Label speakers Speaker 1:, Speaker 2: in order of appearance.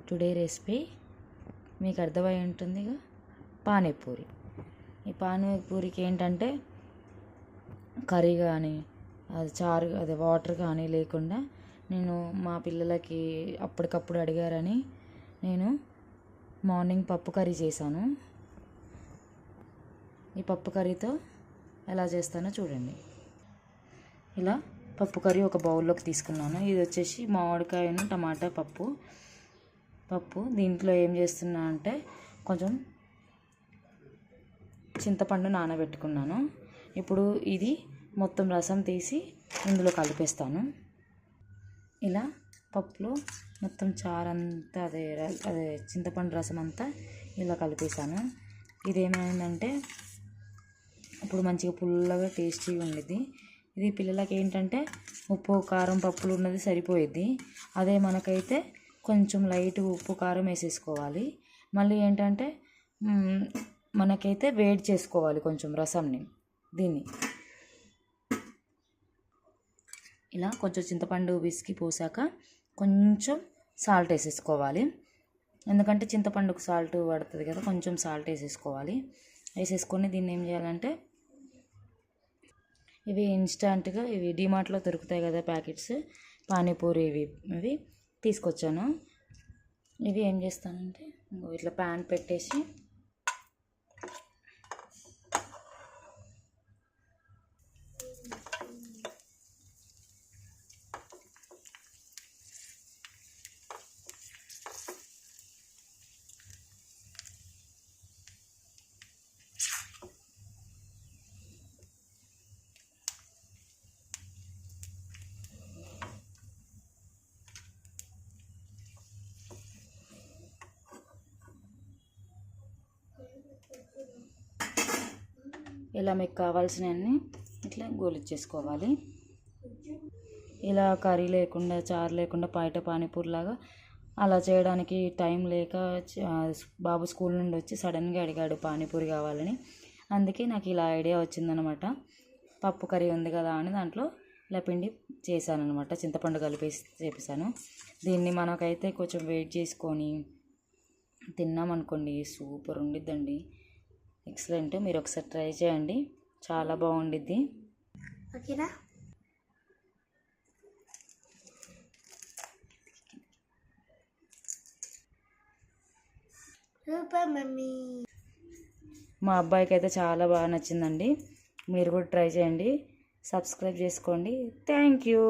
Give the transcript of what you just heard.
Speaker 1: Today recipe మీకు అర్థమై ఉంటుందిగా, పానీపూరి. ఈ పానీపూరికి ఏంటంటే కర్రీ కానీ అది చారు అది వాటర్ కానీ లేకుండా నేను మా పిల్లలకి అప్పటికప్పుడు అడిగారని నేను మార్నింగ్ పప్పు కర్రీ చేశాను. ఈ పప్పు కర్రీతో ఎలా చేస్తానో చూడండి. ఇలా పప్పు కర్రీ ఒక బౌల్లోకి తీసుకున్నాను. ఇది వచ్చేసి మామిడికాయను టమాటా పప్పు దీంట్లో ఏం చేస్తున్నా అంటే కొంచెం చింతపండు నానబెట్టుకున్నాను. ఇప్పుడు ఇది మొత్తం రసం తీసి ఇందులో కలిపేస్తాను. ఇలా పప్పులో మొత్తం చారంతా అదే చింతపండు రసం అంతా ఇలా కలిపేసాను. ఇదేమైందంటే ఇప్పుడు మంచిగా పుల్లగా టేస్టీగా ఉండిద్ది. ఇది పిల్లలకి ఏంటంటే ఉప్పు కారం పప్పులు ఉన్నది సరిపోయిద్ది. అదే మనకైతే కొంచెం లైట్ ఉప్పు కారం వేసేసుకోవాలి. మళ్ళీ ఏంటంటే మనకైతే వేడి చేసుకోవాలి కొంచెం రసంని. దీన్ని ఇలా కొంచెం చింతపండు పిసికి పోసాక కొంచెం సాల్ట్ వేసేసుకోవాలి. ఎందుకంటే చింతపండుకు సాల్ట్ పడుతుంది కదా, కొంచెం సాల్ట్ వేసేసుకోవాలి. వేసేసుకొని దీన్ని ఏం చేయాలంటే ఇవి ఇన్స్టాంట్గా ఇవి డిమార్ట్లో దొరుకుతాయి కదా ప్యాకెట్స్, పానీపూరి ఇవి తీసుకొచ్చాను. ఇవి ఏం చేస్తానంటే ఇట్లా ప్యాన్ పెట్టేసి ఇలా మీకు కావాల్సినవన్నీ ఇట్లా గోలిచ్చేసుకోవాలి. ఇలా కర్రీ లేకుండా చారు లేకుండా బయట పానీపూరిలాగా అలా చేయడానికి టైం లేక బాబు స్కూల్ నుండి వచ్చి సడన్గా అడిగాడు పానీపూరి కావాలని. అందుకే నాకు ఇలా ఐడియా వచ్చిందనమాట. పప్పు కర్రీ ఉంది కదా అని దాంట్లో ఇలా పిండి చేశాను అనమాట. చింతపండు కలిపేసి చేపిస్తాను. దీన్ని మనకైతే కొంచెం వెయిట్ చేసుకొని తిన్నామనుకోండి సూపర్ ఉండిద్దండి, ఎక్సలెంట్. మీరు ఒకసారి ట్రై చేయండి, చాలా బాగుండిద్ది. ఓకేనా? Super mummy. మా అబ్బాయికి అయితే చాలా బాగా నచ్చిందండి. మీరు కూడా ట్రై చేయండి, సబ్స్క్రైబ్ చేసుకోండి. Thank you.